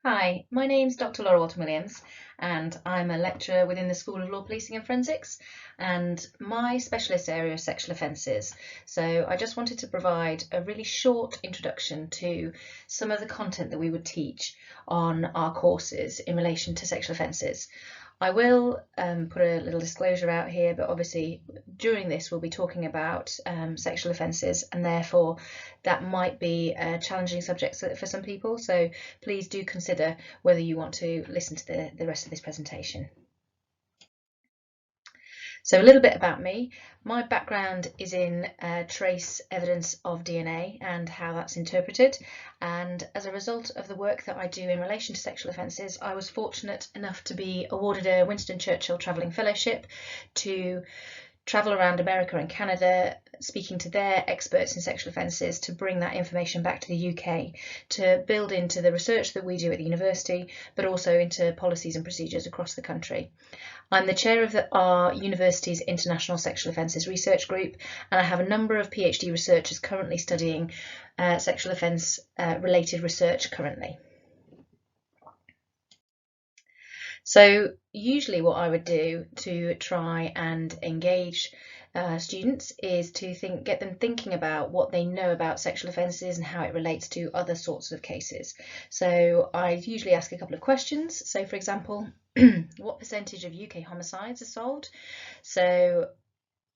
Hi, my name's Dr. Laura Walton-Williams and I'm a lecturer within the School of Law, Policing and Forensics, and my specialist area is sexual offences. So I just wanted to provide a really short introduction to some of the content that we would teach on our courses in relation to sexual offences. I will put a little disclosure out here, but obviously during this we'll be talking about sexual offences, and therefore that might be a challenging subject for some people. So please do consider whether you want to listen to the rest of this presentation. So a little bit about me. My background is in trace evidence of DNA and how that's interpreted. And as a result of the work that I do in relation to sexual offences, I was fortunate enough to be awarded a Winston Churchill Travelling Fellowship to travel around America and Canada, speaking to their experts in sexual offences to bring that information back to the UK, to build into the research that we do at the university, but also into policies and procedures across the country. I'm the chair of our university's International Sexual Offences Research Group, and I have a number of PhD researchers currently studying sexual offence related research currently. So usually what I would do to try and engage students is to get them thinking about what they know about sexual offences and how it relates to other sorts of cases. So I usually ask a couple of questions. So for example, what percentage of UK homicides are solved? So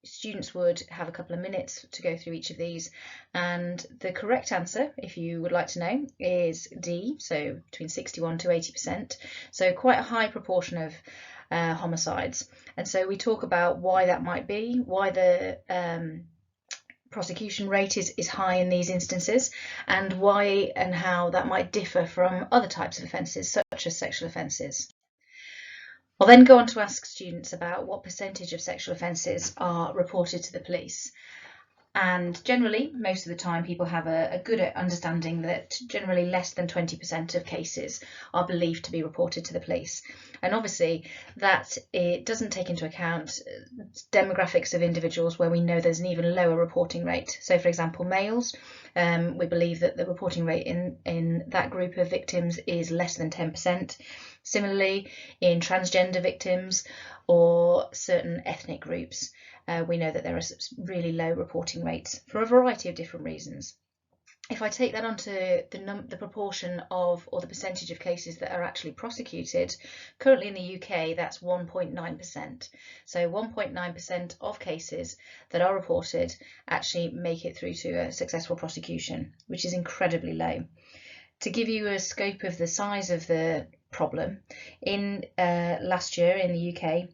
students would have a couple of minutes to go through each of these, and the correct answer, if you would like to know, is D, so between 61 to 80%, so quite a high proportion of homicides. And so we talk about why that might be, why the prosecution rate is high in these instances, and why and how that might differ from other types of offences such as sexual offences. I'll then go on to ask students about what percentage of sexual offences are reported to the police. And generally, most of the time, people have a good understanding that generally less than 20% of cases are believed to be reported to the police. And obviously, that it doesn't take into account demographics of individuals where we know there's an even lower reporting rate. So, for example, males, we believe that the reporting rate in that group of victims is less than 10%. Similarly, in transgender victims or certain ethnic groups, we know that there are really low reporting rates for a variety of different reasons. If I take that onto the proportion of, or the percentage of cases that are actually prosecuted, currently in the UK that's 1.9%. So 1.9% of cases that are reported actually make it through to a successful prosecution, which is incredibly low. To give you a scope of the size of the problem, in last year in the UK,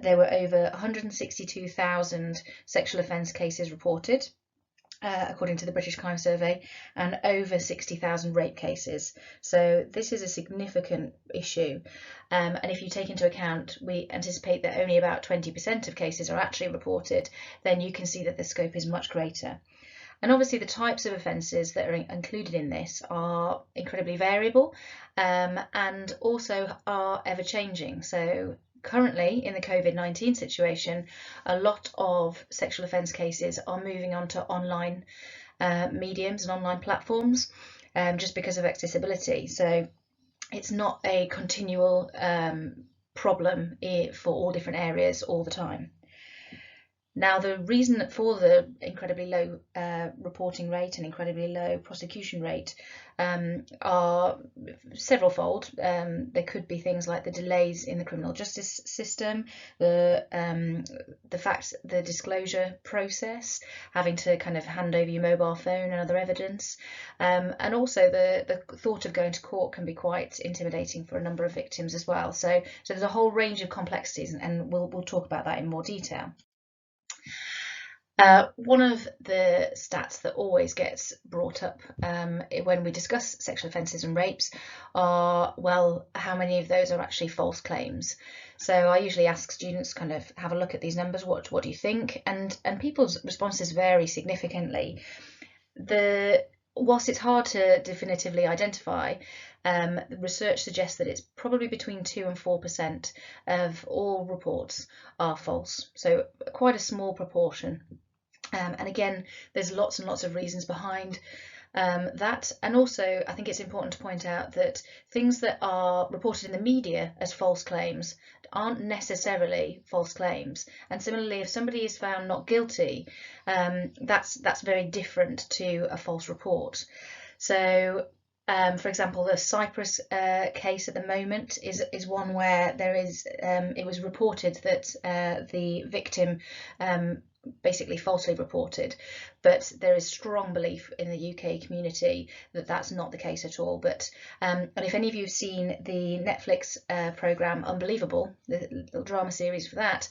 there were over 162,000 sexual offence cases reported, according to the British Crime Survey, and over 60,000 rape cases. So this is a significant issue. And if you take into account, we anticipate that only about 20% of cases are actually reported, then you can see that the scope is much greater. And obviously the types of offences that are included in this are incredibly variable, and also are ever changing. So currently, in the COVID-19 situation, a lot of sexual offence cases are moving on to online mediums and online platforms, just because of accessibility. So it's not a continual problem for all different areas all the time. Now, the reason for the incredibly low reporting rate and incredibly low prosecution rate are several-fold. There could be things like the delays in the criminal justice system, the disclosure process, having to kind of hand over your mobile phone and other evidence, and also the thought of going to court can be quite intimidating for a number of victims as well. So there's a whole range of complexities, and we'll talk about that in more detail. One of the stats that always gets brought up when we discuss sexual offences and rapes are, well, how many of those are actually false claims? So I usually ask students kind of have a look at these numbers, what do you think? And people's responses vary significantly. Whilst it's hard to definitively identify, the research suggests that it's probably between 2 and 4% of all reports are false, so quite a small proportion. And again, there's lots and lots of reasons behind That, and also I think it's important to point out that things that are reported in the media as false claims aren't necessarily false claims. And similarly, if somebody is found not guilty, that's very different to a false report. So for example, the Cyprus case at the moment is one where there is it was reported that the victim basically falsely reported, but there is strong belief in the UK community that that's not the case at all. But and if any of you have seen the Netflix programme Unbelievable, the little drama series for that,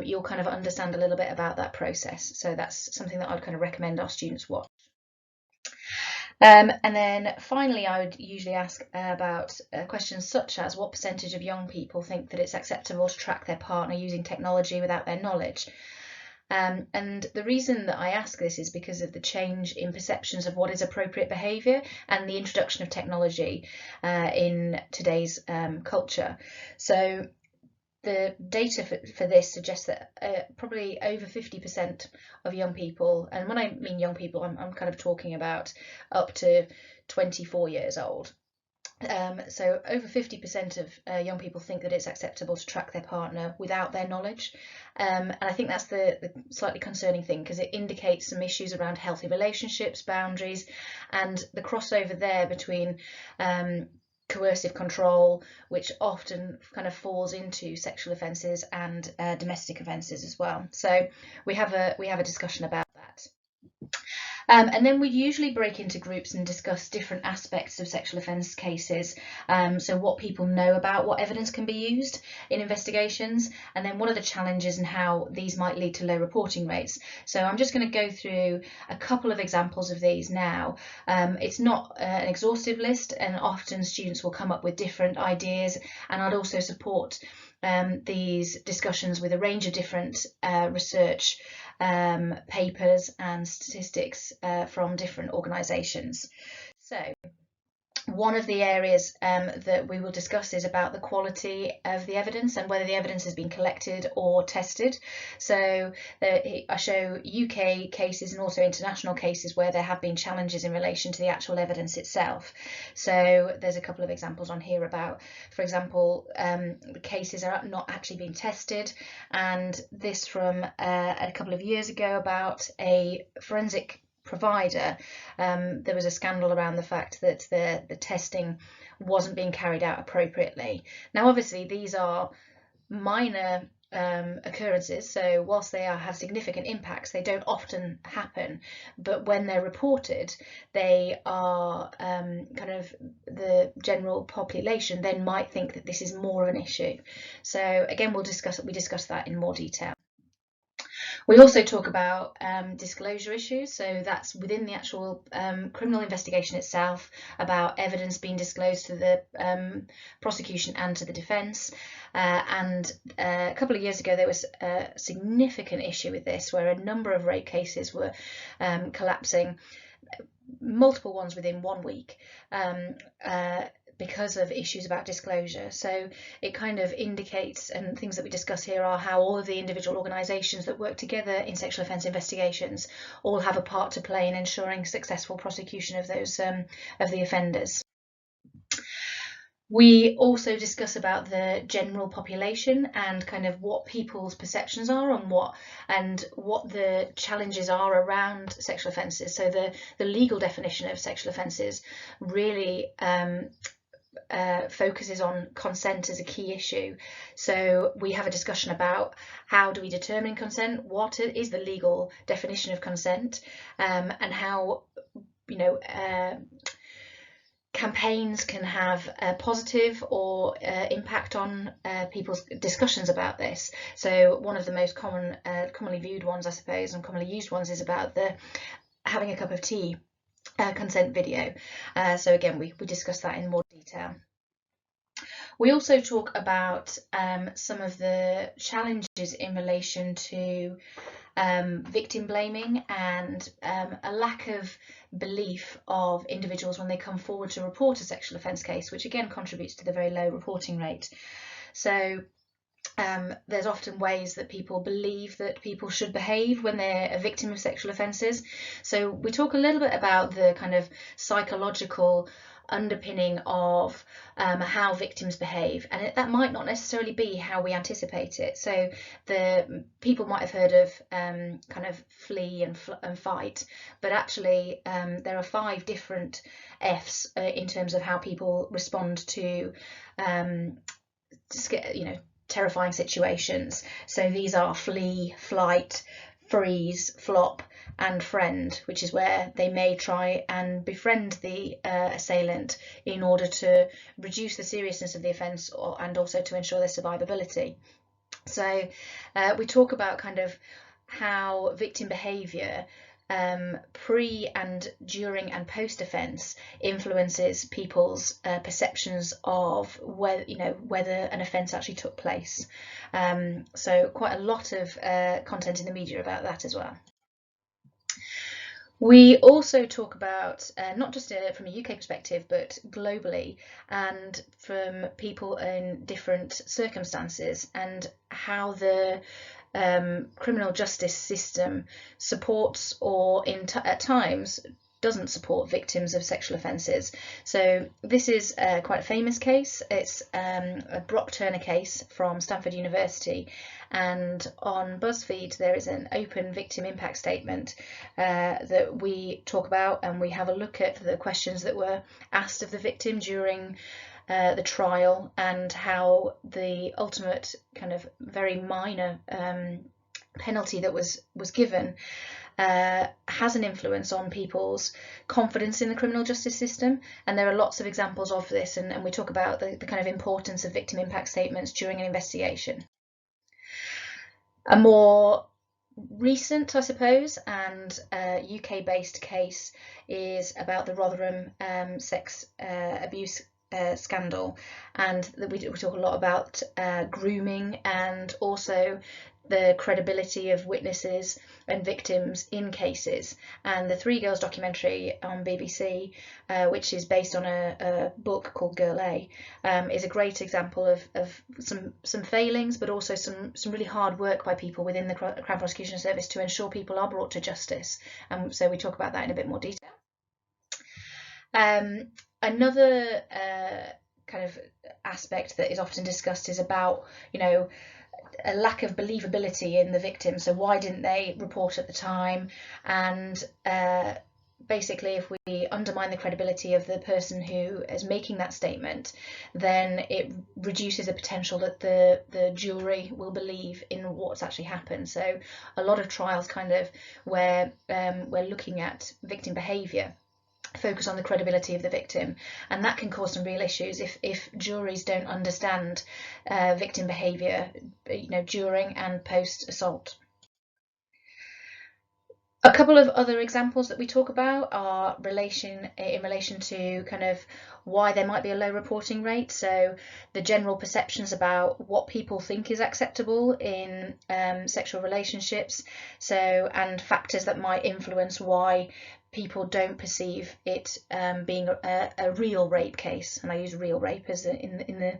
you'll kind of understand a little bit about that process. So that's something that I'd kind of recommend our students watch. And then finally, I would usually ask about questions such as what percentage of young people think that it's acceptable to track their partner using technology without their knowledge. And the reason that I ask this is because of the change in perceptions of what is appropriate behaviour and the introduction of technology in today's culture. So the data for this suggests that probably over 50% of young people, and when I mean young people, I'm kind of talking about up to 24 years old. So over 50% of young people think that it's acceptable to track their partner without their knowledge. And I think that's the slightly concerning thing, because it indicates some issues around healthy relationships, boundaries, and the crossover there between coercive control, which often kind of falls into sexual offences and domestic offences as well. So we have a discussion about that. And then we usually break into groups and discuss different aspects of sexual offence cases. So what people know about what evidence can be used in investigations, and then what are the challenges and how these might lead to low reporting rates. So I'm just going to go through a couple of examples of these now. It's not an exhaustive list, and often students will come up with different ideas, and I'd also support these discussions with a range of different research papers and statistics from different organisations. So one of the areas that we will discuss is about the quality of the evidence and whether the evidence has been collected or tested. So I show UK cases and also international cases where there have been challenges in relation to the actual evidence itself. So there's a couple of examples on here about, for example, the cases are not actually being tested, and this from a couple of years ago about a forensic provider. There was a scandal around the fact that the testing wasn't being carried out appropriately. Now obviously these are minor occurrences, so whilst they have significant impacts, they don't often happen, but when they're reported, they are kind of the general population then might think that this is more of an issue. So again, we discuss that in more detail. We also talk about disclosure issues, so that's within the actual criminal investigation itself, about evidence being disclosed to the prosecution and to the defence. And a couple of years ago there was a significant issue with this, where a number of rape cases were collapsing, multiple ones within 1 week. Because of issues about disclosure. So it kind of indicates, and things that we discuss here are how all of the individual organisations that work together in sexual offence investigations all have a part to play in ensuring successful prosecution of those of the offenders. We also discuss about the general population and kind of what people's perceptions are and what the challenges are around sexual offences. So the legal definition of sexual offences really focuses on consent as a key issue. So we have a discussion about how do we determine consent, what is the legal definition of consent, and how, you know, campaigns can have a positive or impact on people's discussions about this. So one of the most commonly viewed ones, I suppose, and commonly used ones is about the having a cup of tea consent video. So again, we discuss that in more detail. We also talk about some of the challenges in relation to victim blaming and a lack of belief of individuals when they come forward to report a sexual offence case, which again contributes to the very low reporting rate. So there's often ways that people believe that people should behave when they're a victim of sexual offences. So we talk a little bit about the kind of psychological underpinning of how victims behave, and that might not necessarily be how we anticipate it. So the people might have heard of kind of flee and fight, but actually there are 5 different Fs in terms of how people respond to terrifying situations. So these are flee, flight, freeze, flop, and friend, which is where they may try and befriend the assailant in order to reduce the seriousness of the offence and also to ensure their survivability. So we talk about kind of how victim behaviour pre and during and post offence influences people's perceptions of whether an offence actually took place. So quite a lot of content in the media about that as well. We also talk about not just from a UK perspective, but globally, and from people in different circumstances, and how the criminal justice system supports or at times doesn't support victims of sexual offences. So this is quite a famous case. It's a Brock Turner case from Stanford University, and on BuzzFeed there is an open victim impact statement that we talk about, and we have a look at the questions that were asked of the victim during the trial, and how the ultimate kind of very minor penalty that was given has an influence on people's confidence in the criminal justice system. And there are lots of examples of this, and we talk about the kind of importance of victim impact statements during an investigation. A more recent, I suppose, and UK-based case is about the Rotherham sex abuse scandal, and we talk a lot about grooming and also the credibility of witnesses and victims in cases. And the Three Girls documentary on BBC, which is based on a book called Girl A, is a great example of some failings, but also some really hard work by people within the Crown Prosecution Service to ensure people are brought to justice. And so we talk about that in a bit more detail. Another kind of aspect that is often discussed is about, a lack of believability in the victim. So why didn't they report at the time? And basically, if we undermine the credibility of the person who is making that statement, then it reduces the potential that the jury will believe in what's actually happened. So a lot of trials kind of where we're looking at victim behaviour focus on the credibility of the victim, and that can cause some real issues if juries don't understand victim behaviour, during and post assault. A couple of other examples that we talk about are in relation to kind of why there might be a low reporting rate. So the general perceptions about what people think is acceptable in sexual relationships, and factors that might influence why people don't perceive it being a real rape case, and I use real rape as in the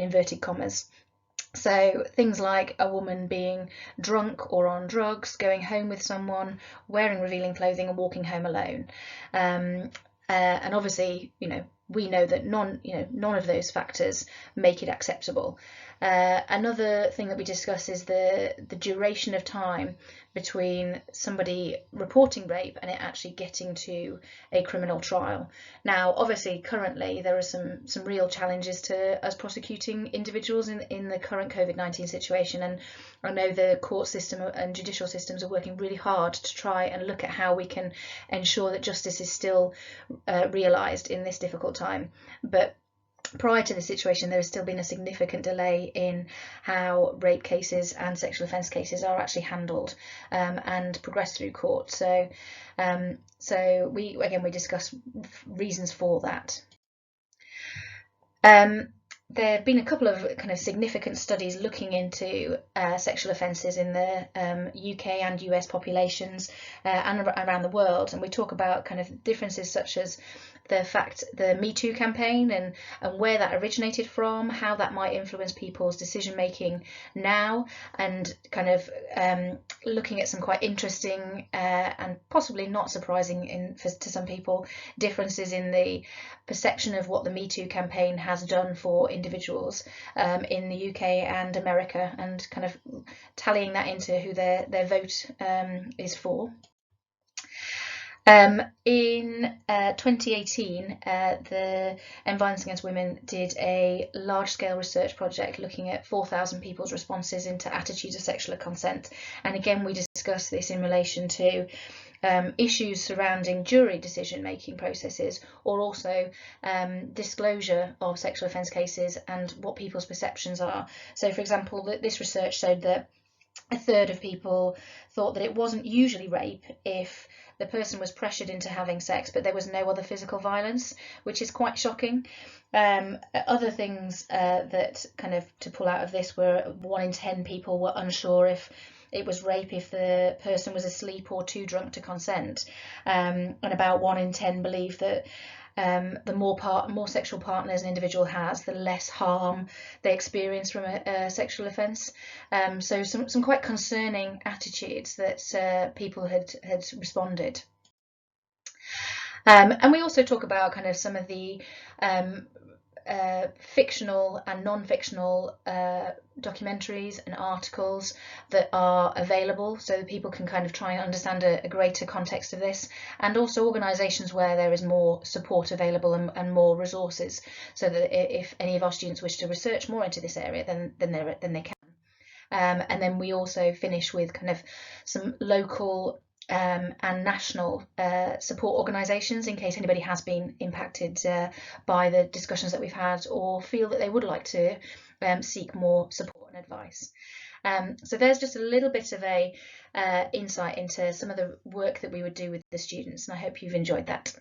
inverted commas. So things like a woman being drunk or on drugs, going home with someone, wearing revealing clothing, and walking home alone. And obviously, we know that none of those factors make it acceptable. Another thing that we discuss is the duration of time between somebody reporting rape and it actually getting to a criminal trial. Now, obviously, currently there are some real challenges to us prosecuting individuals in the current COVID-19 situation, and I know the court system and judicial systems are working really hard to try and look at how we can ensure that justice is still realised in this difficult time. But prior to this situation, there has still been a significant delay in how rape cases and sexual offence cases are actually handled and progress through court. So we discuss reasons for that. there have been a couple of kind of significant studies looking into sexual offences in the UK and US populations and around the world, and we talk about kind of differences such as the Me Too campaign and where that originated from, how that might influence people's decision making now, and kind of looking at some quite interesting and possibly not surprising to some people differences in the perception of what the Me Too campaign has done for individuals in the UK and America, and kind of tallying that into who their vote is for. In 2018, the End Violence Against Women did a large-scale research project looking at 4,000 people's responses into attitudes of sexual consent, and again we discussed this in relation to issues surrounding jury decision-making processes, or also disclosure of sexual offence cases and what people's perceptions are. So, for example, this research showed that a third of people thought that it wasn't usually rape if the person was pressured into having sex but there was no other physical violence, which is quite shocking. Other things that kind of to pull out of this were 1 in 10 people were unsure if it was rape if the person was asleep or too drunk to consent, and about 1 in 10 believe that the more sexual partners an individual has, the less harm they experience from a sexual offence. So some quite concerning attitudes that people had responded. And we also talk about kind of some of the fictional and non-fictional documentaries and articles that are available, so that people can kind of try and understand a greater context of this, and also organisations where there is more support available and more resources, so that if any of our students wish to research more into this area, then they can. And then we also finish with kind of some local and national support organisations, in case anybody has been impacted by the discussions that we've had, or feel that they would like to seek more support and advice. So there's just a little bit of a insight into some of the work that we would do with the students, and I hope you've enjoyed that.